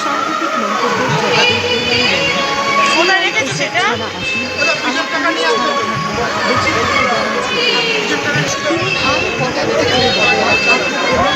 সাংঘাতিক মন্তব্যের জবাবে ছাড়া আসেন তিনি আরো কটাক্ষ করে বলেন, আপনি প্রমাণ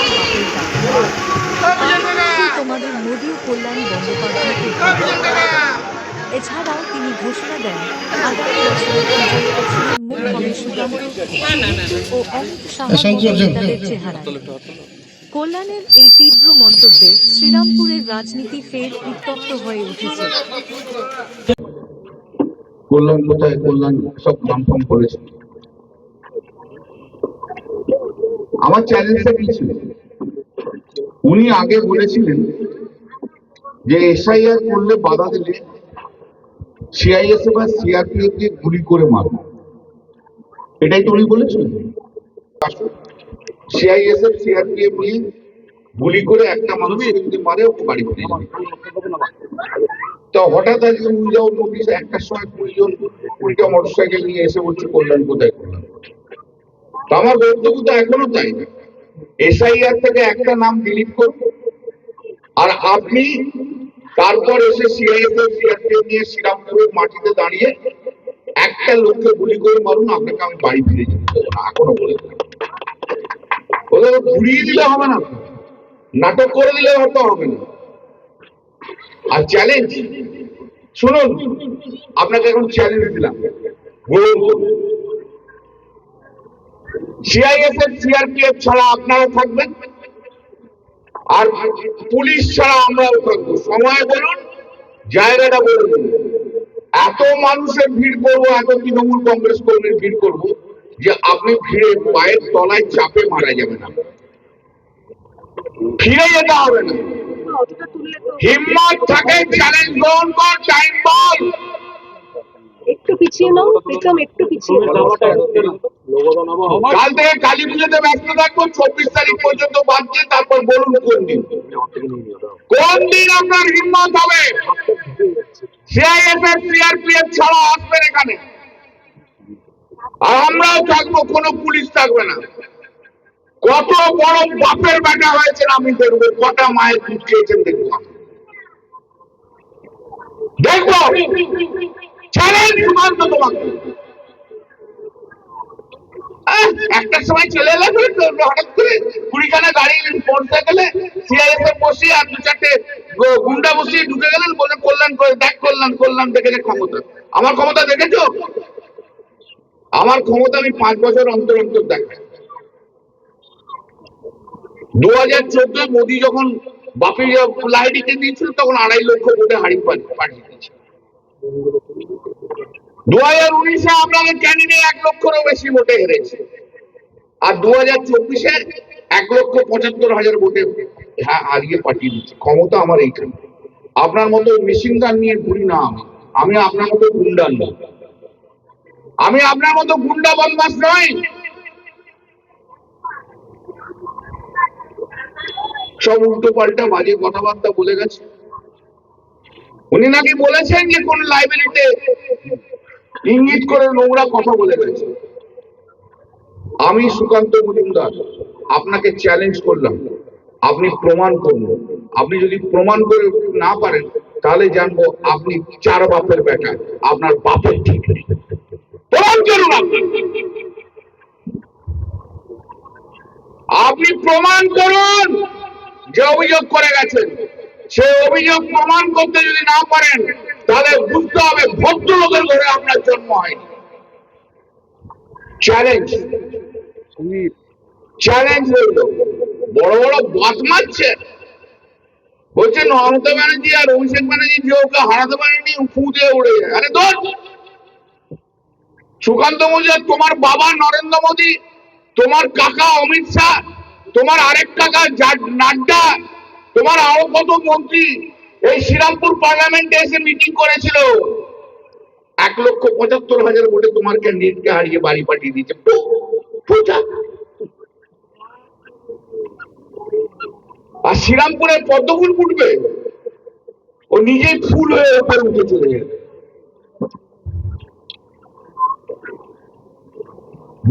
করুন আপনার অভিযোগ তোমাদের মোদী ও কল্যাণ বন্দ্যোপাধ্যায়কে। এছাড়াও তিনি ঘোষণা দেন আগামী বছরের পুজোয় অসুরের মুখ হবে সুকান্ত ও অমিত শাহের চেহারা। কল্যাণের এই তীব্র মন্তব্যে শ্রীরামপুরের রাজনীতি ফের উত্তপ্ত হয়ে উঠেছে। কল্যাণ কোথায়, কল্যাণ সব নামফাম করেছে। আমার চ্যালেঞ্জটা কি ছিল, উনি আগে বলেছিলেন যে এসআইআর করলে বাধা দিলে সিআইএসএফ আর সিআরপিএফ কে গুলি করে মারব, এটাই তো উনি বলেছিলেন। সিআইএসএফ সিআরপিএফ নিয়ে গুলি করে একটা মানুষ যদি মারে ওকে বাড়ি ফিরে যাবে। তো হঠাৎ আজকে উইজাও নোটিশ, একটার সময় 20টা মোটরসাইকেল নিয়ে এসে বলছে কল্যাণ কোথায়, কল্যাণ। তো আমার বক্তব্য তো এখনো তাই না, এসআইআর থেকে একটা নাম ডিলিট করবো আর আপনি তারপর এসে সিআইএসএফ সিআরপিএফ নিয়ে শ্রীরামপুরের মাটিতে দাঁড়িয়ে একটা লোককে গুলি করে মারুন, আপনাকে আমি বাড়ি ফিরে যেতে দেবো না। এখনো বলে ওদের ঘুরিয়ে দিলে হবে না, নাটক করে দিলে হয়তো হবে না। আর চ্যালেঞ্জ শুনুন, আপনাকে এখন চ্যালেঞ্জ দিলাম, সিআইএসএফ সিআরপিএফ ছাড়া আপনারা থাকবেন আর পুলিশ ছাড়া আমরাও থাকবো। সময় বলুন, জায়গাটা বলুন। এত মানুষের ভিড় করবো, এত তৃণমূল কংগ্রেস কর্মীর ভিড় করবো যে আপনি ভিড়ে পায়ের তলায় চাপে মারা যাবেন, ফিরে যেতে হবে না। হিম্মত থাকে চ্যালেঞ্জ গ্রহণ কর, টাইম বল। একটু পিছিয়ে নাও, প্রীতম একটু পিছিয়ে নাও। কাল থেকে কালী পুজোতে ব্যস্ত থাকবো, 24 তারিখ পর্যন্ত বাঁচছে, তারপর বলুন কোন দিন আপনার হিম্মত হবে সিআইএসএফ সিআরপিএফ ছাড়া আসবেন এখানে। আর আমরাও থাকবো, কোনো পুলিশ থাকবে না। কত বড় বাপের বেটা হয়েছে আমি দেখবো, কটা মায়ের দুধ খেয়েছেন দেখবো, দেখবো। চ্যালেঞ্জ সুকান্ত তোমাকে। একটার সময় চলে এলে হঠাৎ করে 20খানা গাড়ি মোটরসাইকেলে সিআইএসএফ বসিয়ে আর 2-4টে গুন্ডা বসিয়ে ঢুকে গেলেন, বলে কল্যাণ করে দেখ, কল্যাণ কল্যাণ দেখেছে ক্ষমতা। আমার ক্ষমতা দেখেছো? আমার ক্ষমতা আমি 5 বছর অন্তর অন্তর দেখাই। 2014 মোদী যখন বাপি লাহিড়িকে দিয়েছিল তখন 2.5 লক্ষ ভোটে হারি পাঠিয়ে দিয়েছিল। 2019-এ আপনাদের ক্যান্ডিডেট 1 লক্ষেরও বেশি ভোটে হেরেছে, আর 2024-এ 1,75,000 ভোটে হারিয়ে পাঠিয়ে দিচ্ছে। ক্ষমতা আমার এইখানে। আপনার মতো মেশিন গান নিয়ে ঘুরি না আমি আপনার মতো গুন্ডা নই, আমি আপনার মতো গুন্ডা বদমাশ নই। সব উল্টো পাল্টা বাজে কথাবার্তা বলে গেছে। উনি নাকি বলেছেন যে কোন লাইব্রেরিতে ইঙ্গিত করে নোংরা কথা বলে গেছে। আমি সুকান্ত মজুমদার আপনাকে চ্যালেঞ্জ করলাম, আপনি প্রমাণ করুন। আপনি যদি প্রমাণ করে না পারেন তাহলে জানবো আপনি 4 বাপের বেটা, আপনার বাপের ঠিক নেই। প্রমাণ করুন, আপনি প্রমাণ করুন যে অভিযোগ করে গেছেন। সে অভিযোগ প্রমাণ করতে যদি না পারেন তাহলে বুঝতে হবে ভদ্রলোকের ঘরে আপনার জন্ম হয়নি। চ্যালেঞ্জ চ্যালেঞ্জ হইল, বড় বড় বাত মারছে, বলছে মমতা ব্যানার্জি আর অভিষেক ব্যানার্জি যে ওকে হারাতে পারেনি, ফু দিয়ে উড়ে যায়। আরে ধর, সুকান্ত মজুমদার, তোমার বাবা নরেন্দ্র মোদী, তোমার কাকা অমিত শাহ, তোমার আরেক কাকা নাড্ডা, তোমার আরো কত মন্ত্রী এই শ্রীরামপুর পার্লামেন্টে এসে মিটিং করেছিল। 1,75,000 ভোটে তোমার ক্যান্ডিডেটকে হারিয়ে বাড়ি পাঠিয়ে দিয়েছে। আর শ্রীরামপুরে পদ্মফুল ফুটবে, ও নিজেই ফুল হয়ে ওপরে উঠে চলে যাবে।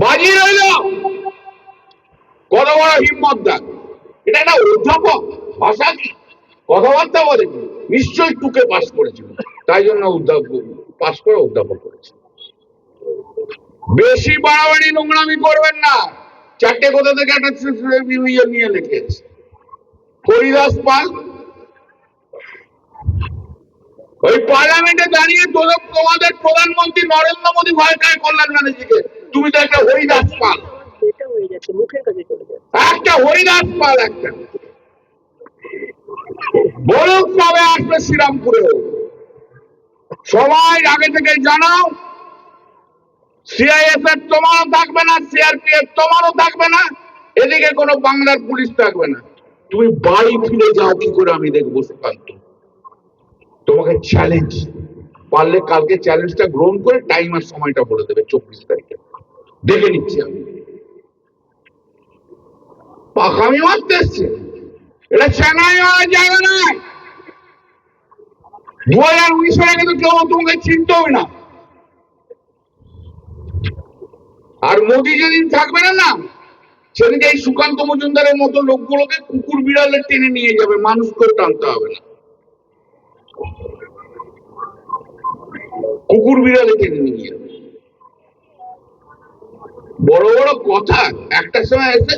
বাজি রইল কত বড় হিম্মত দেখ। এটা একটা অধ্যাপক, ভাষা কি কথাবার্তা বলে, নিশ্চয়ই টুকে পাস করেছিল, তাই জন্য পাস করে অধ্যাপক করেছে। বেশি বাড়াবাড়ি নোংরামি করবেন না। চারটে কোথা থেকে একটা নিয়ে লিখে এসেছে হরিদাস পাল। ওই পার্লামেন্টে দাঁড়িয়ে তোমাদের প্রধানমন্ত্রী নরেন্দ্র মোদী ভয় পায় কল্যাণ ব্যানার্জিকে, তুমি তো একটা হরিদাস পাল, একটা হরিদাস পাল একটা। বলুক কবে আসবে শ্রীরামপুরে, সবাই আগে থেকে জানাও। সিআইএসএফ তোমারও থাকবে না, সিআরপিএফ তোমারও থাকবে না, এদিকে কোনো বাংলার পুলিশ থাকবে না। তুমি বাড়ি ফিরে যাও কি করে আমি দেখবো সুকান্ত। তোমাকে চ্যালেঞ্জ, পারলে কালকে চ্যালেঞ্জটা গ্রহণ করে টাইম আর সময়টা বলে দেবে 24 তারিখে, দেখে নিচ্ছি আমি। পাখামি মারতে এসছে, এটা চেন্নাই হওয়ার জায়গা নয়। 2019 আগে তো কেউ তোমাকে চিনতেও না। আর মোদী যেদিন থাকবে না না, সেদিকে এই সুকান্ত মজুমদারের মতো লোকগুলোকে কুকুর বিড়ালে টেনে নিয়ে যাবে, মানুষকেও টানতে হবে না, কুকুর বিড়ালে টেনে নিয়ে যাবে। বড় বড় কথা, একটা সময় এসে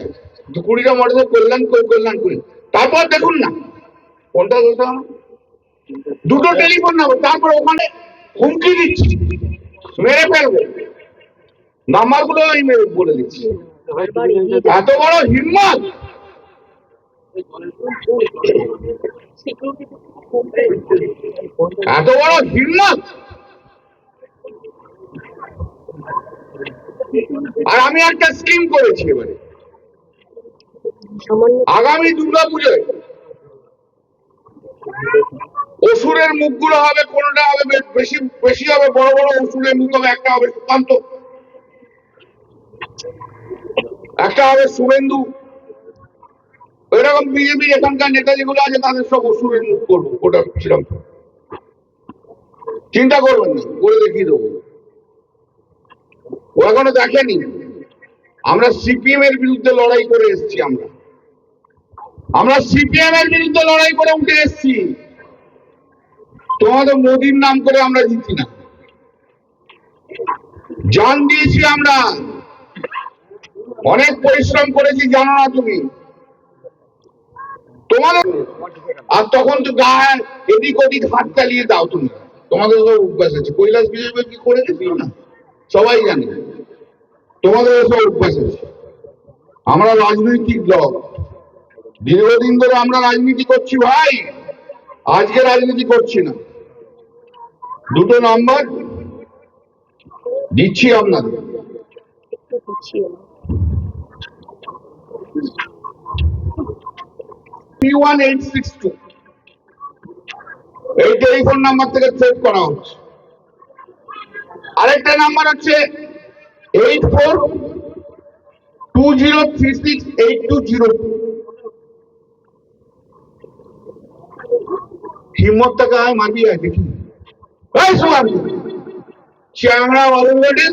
20টা মডেলের কল্যাণ করে কল্যাণ করি, তারপর দেখুন না কোনটা দুটো টেলিফোন নেবো, তারপর ওখানে হুমকি দিচ্ছি মেরে ফেলবো, নাম্বার গুলো আমি বলে দিচ্ছি। এত বড় হিম্মত, এত বড় হিম্মত। আর আমি একটা স্কিম করেছি এবারে, আগামী দুর্গা পুজোয় অসুরের মুখগুলো হবে, কোনটা হবে বেশি বেশি হবে, বড় বড় অসুরের মুখ হবে, একটা হবে সুকান্ত, একটা হবে শুভেন্দু, এরকম বিজেপির এখানকার নেতা যেগুলো আছে তাদের সব অসুরের মুখ করবো, ওটা ছিলাম। চিন্তা করবেন না, করে দেখিয়ে দেবো। ও এখনো দেখেনি, আমরা সিপিএম এর বিরুদ্ধে লড়াই করে এসেছি, আমরা সিপিএম এর বিরুদ্ধে লড়াই করে উঠে এসেছি। তোমাদের মোদীর নাম করে আমরা জিতি না, জান দিয়েছি আমরা, অনেক পরিশ্রম করেছি, জানো না তুমি। তোমাদের আর তখন তো গায়ে এদিক ওদিক হাত চালিয়ে দাও তুমি, তোমাদের অভ্যাস আছে। কৈলাস বিজেপি কি করে গেছিল না, সবাই জানে, তোমাদের এসব অভ্যাস আছে। আমরা রাজনৈতিক দল, দীর্ঘদিন ধরে আমরা রাজনীতি করছি ভাই, আজকে রাজনীতি করছি না। দুটো নাম্বার দিচ্ছি আপনাদের, এই টেলিফোন নাম্বার থেকে সেভ করা হচ্ছে। আরেকটা নাম্বার হচ্ছে 8420368202। হিম্মত টাকা আয় মারবি আয় দেখি, চ্যাংড়া বালুরঘাটে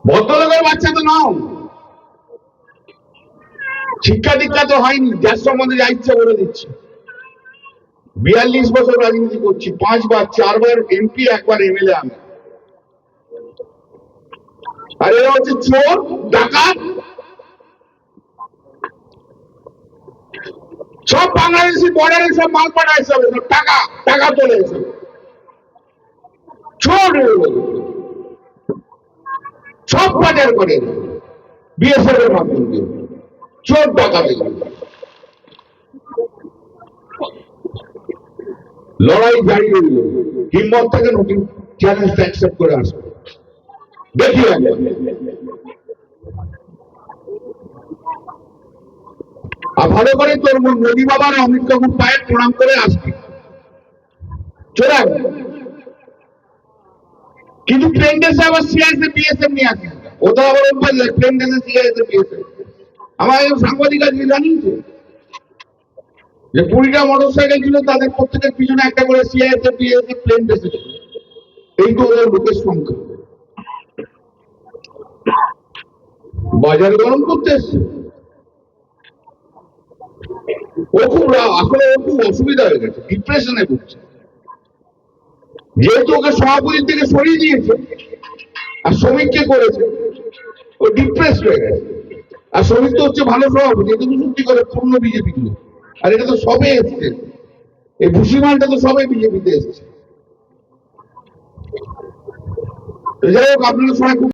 ভদ্রলোকের বাচ্চা তো নাও, শিক্ষা দীক্ষা তো হয়নি, যার সম্বন্ধে যা ইচ্ছা বলে দিচ্ছি। 42 বছর রাজনীতি করছি, 5 বার 4 বার এমপি, 1 বার এমএলএ আমি। আর এরা হচ্ছে চোর ডাকাত, সব বাংলাদেশি বর্ডারে সব মাল পাঠায়, সব টাকা টাকা তোলে, এসব চোর, সব পাচার করে বিএসএফ এর মাধ্যমে, চোর ডাকাত। লড়াই জারি রইল, হিম্মত থেকে নতুন চ্যালেঞ্জটা অ্যাকসেপ্ট করে আসবে, দেখি আর ভালো করে তোর মোদী বাবার অমিত কাকুর পায়ে প্রণাম করে আসবি, চলে কিন্তু ট্রেন দেশে আবার সিআইএসএফ বিএসএফ নিয়ে আসিস, ওটা আবার ট্রেন দেশে সিআইএসএফ বিএসএফ। আমার সাংবাদিক আজকে জানিয়েছে যে 20টা মোটরসাইকেল ছিল, তাদের প্রত্যেকের পিছনে একটা করে সিআইএসএফ বিএসএফ প্লেন এসেছিল। এই তো ওদের লোকের সংখ্যা। বাজার গরম করতে এসছে। ও খুব আসলে ও খুব অসুবিধা হয়ে গেছে, ডিপ্রেশনে ভুগছে। যেহেতু ওকে সভাপতি থেকে সরিয়ে দিয়েছে আর শ্রমিককে করেছে, ও ডিপ্রেস হয়ে গেছে। আর শ্রমিক তো হচ্ছে ভালো সভাপতি, এটা তো সত্যি করে পূর্ণ বিজেপি লোক। আর এটা তো সবে এসছে, এই ভুসিমানটা তো সবে বিজেপিতে এসছে। তো যাই হোক, আপনারা সবাই খুব